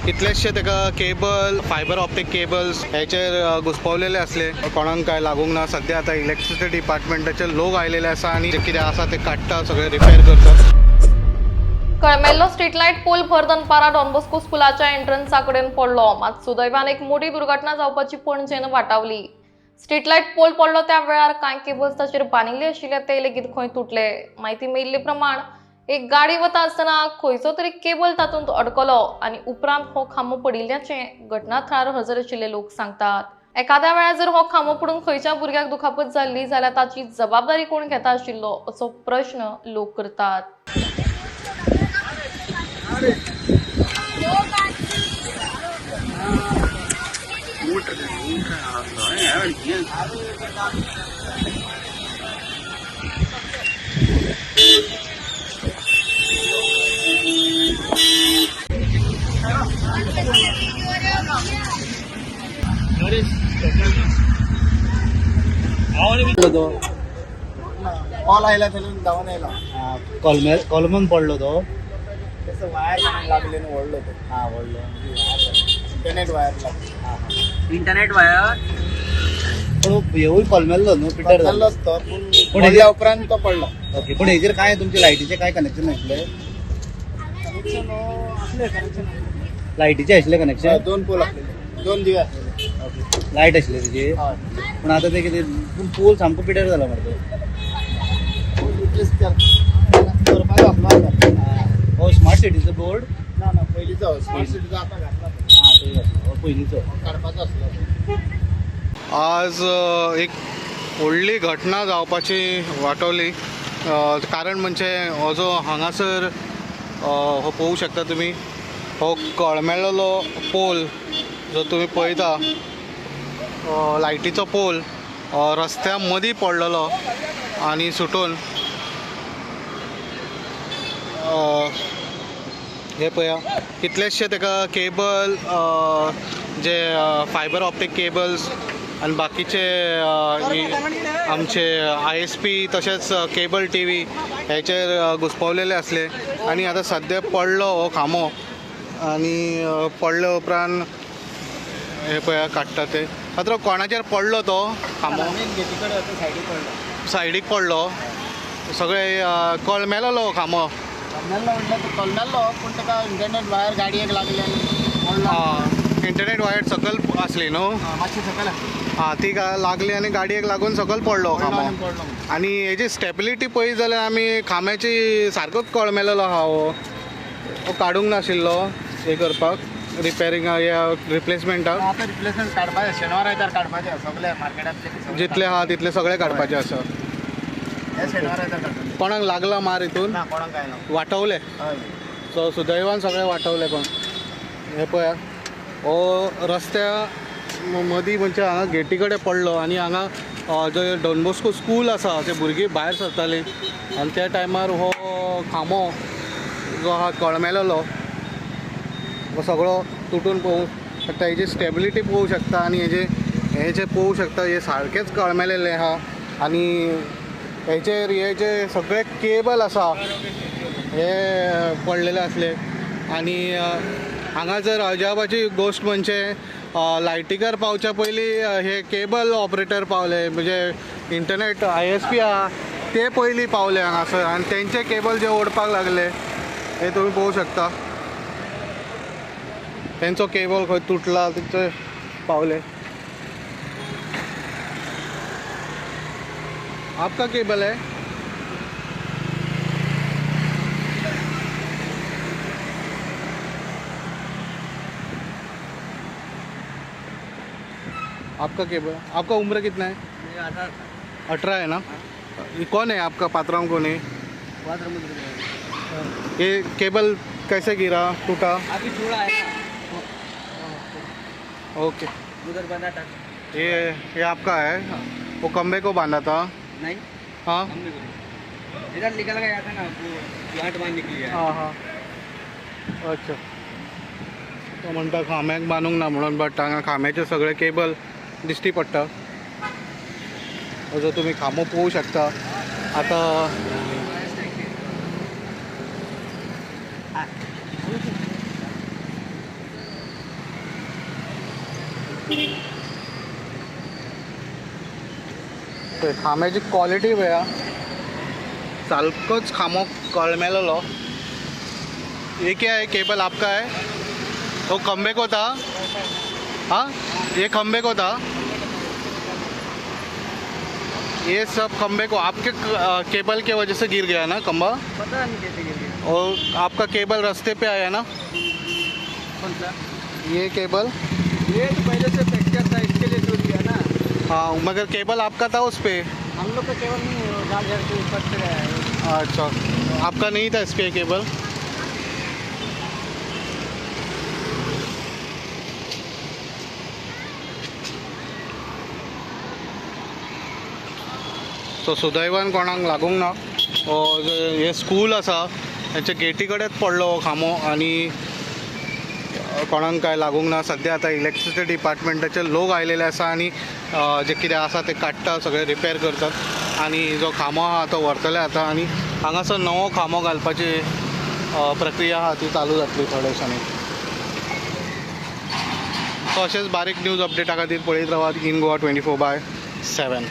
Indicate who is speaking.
Speaker 1: कितलेशे ताका cable fibre optic cables हेचेर घुसपावलेले असले कोणाक काय लागूंक ना. सध्या आता इलेक्ट्रिसिटी डिपार्टमेंटाचे लोक आयलेले आसा आणि जे कितें आसा ते काडटा सगळे रिपेअर करतात.
Speaker 2: कळमेल्लो स्ट्रीट लाईट पोल भर दनपारा डॉन बॉस्को स्कुलाच्या एंट्रन्सा कडेन पडलो. मात सुदैवान एक मोठी दुर्घटना जावपाची पणजेन वाटावली. स्ट्रीट लाईट पोल पडलो त्या वेळार कांय केबल्स ताचेर बांदिल्ले आशिल्ले ते लेगीत खंय तुटले. म्हायती मेळिल्ले प्रमाण एक गाडी वता आसतना खंयचो तरी केबल तातूंत अडकलो आनी उपरांत हो खांबो पडिल्ल्याचें घटनास्थळार हजर आशिल्ले लोक सांगतात. एखाद्या वेळार जर हो खांबो पडून खंयच्या भुरग्याक दुखापत जाल्ली जाल्यार ताची जबाबदारी कोण घेता आशिल्लो असो प्रश्न लोक करतात.
Speaker 3: कॉल आयला थंय धांवन आयला
Speaker 4: कॉलमन पडलो तो.
Speaker 3: तसं वायर लागले न्हू व्हडलो तो.
Speaker 4: हा व्हडलो
Speaker 3: इंटरनेट वायर लागली.
Speaker 5: इंटरनेट वायर
Speaker 4: पण येवूय कॉलमेल्लो न्हू पिटर
Speaker 3: जाल्लो
Speaker 4: जालो.
Speaker 3: तो
Speaker 4: पण
Speaker 3: पूण पडल्या उपरांत तो पडलो.
Speaker 4: ओके पण हेजेर काय तुमचे लायटीचे काय कनेक्शन आसले?
Speaker 3: कनेक्शन असले कनेक्शन
Speaker 4: लायटीचे आसले कनेक्शन?
Speaker 3: दोन पोल असलेले, दोन दिवे असलेले.
Speaker 4: ओके लायट आसले तेजे.
Speaker 3: हय
Speaker 4: पण आता ते कितें पूण पोल सामको पिड्यार जाला मरे तो.
Speaker 3: रिप्लेस करपाक घातलो आसा.
Speaker 4: हो स्मार्ट सिटीचो बोर्ड?
Speaker 3: ना ना पयलींचो स्मार्ट सिटीचो आतां घातला तो.
Speaker 4: हा तो घातलो हो पयलींचो.
Speaker 3: काडपाचो आसलो.
Speaker 1: आज एक व्हडली घटना जावपाची वाटवली. कारण म्हणजे हो जो हांगासर हो पळोवंक शकता तुमी हो कळमेल्लो पोल जो तुमी पळयता लायटीचो पोल रस्त्या मदीं पडलेलो आनी सुटून हे पळया कितलेशे ताका केबल जे फायबर ऑप्टीक केबल्स आनी बाकीचे आमचे ISP तशेंच केबल TV हेचेर घुसपावलेले असले आणि आता सध्या पडलो हो खांबो आणि पडले उपरांत हे पळया काडटा ते. मात्र कोणाचेर पडलो तो खांबो?
Speaker 3: गेटी कडेन सायडीक पडलो.
Speaker 1: सायडीक पडलो सगळे कळमेलो खांबो.
Speaker 3: कळमेल्लो म्हणल्यार तो कळमेल्लो पूण ताका इंटरनेट वायर गाडयेक लागली आनी पडलो.
Speaker 1: इंटरनेट वायर सकल आसली न्हू.
Speaker 3: मातशी सकयल आसली.
Speaker 1: ती लागली आणि गाडयेक लागून सकल पडलो खांबो.
Speaker 3: पडलो.
Speaker 1: आणि हेची स्टेबिलिटी पळयत जाल्यार आमी खांब्याची सारकोच कळमेलो आहा हो काडूंक नाशिल्लो हे करपाक रिपेरिंग या रिप्लेसमेंटाक.
Speaker 3: आतां रिप्लेसमेंट काडपाचें शेनवार आयतार काडपाचें सगळे मार्केटांतले
Speaker 1: जितले आहा तितले सगळे काडपाचे आसा.
Speaker 3: हे शेनवार आयतार काडपाचें.
Speaker 1: कोणाक लागला मार हितून?
Speaker 3: ना कोणाक काय ना.
Speaker 1: वाटवले
Speaker 3: हय
Speaker 1: सो सुदैवान सगळे वाटवले. पण हे पळया हो रस्त्या मदीं म्हणजे हांगा गेटी कडेन पडलो आणि हांगा जो डॉन बॉस्को स्कूल आसा ते भुरगीं भायर सरतालीं आनी त्या टायमार हो खांबो जो आहा कळमेलो हो सगळो तुटून पळोवंक शकता. हेजी स्टेबिलिटी पळोवंक शकता आणि हे जे पळोवंक शकता हे सारकेच कळमेलेले आहा आणि हेचेर हे जे सगळे केबल आसा हे पडलेले असले. आणि हांगा जर अजापाची गोश्ट म्हणजे लायटीकार पावच्या पयलीं हे केबल ऑपरेटर पावले म्हणजे इंटरनेट ISP आहा ते पयलीं पावले हांगासर आनी तेंचे केबल जे ओडपाक लागले हे तुमी पळोवंक शकता. तेंचो केबल खंय तुटला तिथे पावले. आपका केबल है? आपका केबल आपका उम्र कितना है? 18 है ना. ये कौन है आपका पात्राम कौन है? ये केबल कैसे गिरा टूटा?
Speaker 5: अभी थोड़ा है ना
Speaker 1: ओके
Speaker 5: उधर बना था.
Speaker 1: ये आपका है वो खंबे को बांधा था.
Speaker 5: नहीं
Speaker 1: हाँ
Speaker 5: हमने को इधर निकल गया था ना वो गांठ बांध निकली है.
Speaker 1: हाँ हाँ अच्छा. तो म्हणटा खांब्याक बांदूंक ना म्हणून बट हांगा खांब्याचे सगळे केबल दिश्टी पडटा. जो तुम्ही खांबो पळोवंक शकता. आता ते खांब्याची क्वालिटी पळया, सारकोच खांबो कळमेलो. ये क्या है केबल आपका है? वो खंबे को था? हाँ, ये खंबे को था. ये सब खंबे को आपके केबल के वजह से गिर गया ना खंबा?
Speaker 5: पता नहीं कैसे गिर गया.
Speaker 1: और आपका केबल रास्ते पे आया ना?
Speaker 5: कौन सा?
Speaker 1: ये केबल?
Speaker 5: ये तो पहले से फ्रैक्चर था, इसके लिए टूट गया ना.
Speaker 1: हाँ, मगर केबल आपका था उस पे.
Speaker 5: हम लोग का केवल नहीं, झाड़ झाड़ के ऊपर से गया है.
Speaker 1: अच्छा, आपका नहीं था इस पे केबल? सो सुदैवान कोणाक लागूंक ना. हे स्कूल आसा हेच्या गेटी कडेच पडलो हो खांबो आनी कोणाक काय लागूंक ना. सद्या आतां इलेक्ट्रिसिटी डिपार्टमेंटाचे लोक आयलेले आसा आनी जे कितें आसा ते काडटा, सगळे रिपेर करतात आनी जो खांबो आहा तो व्हरतले आतां आनी हांगासर नवो खांबो घालपाची प्रक्रिया आहा ती चालू जातली थोड्या दिसांनी. सो अशेंच बारीक न्यूज अपडेटा खातीर पळयत रावात इन गोवा 24/7.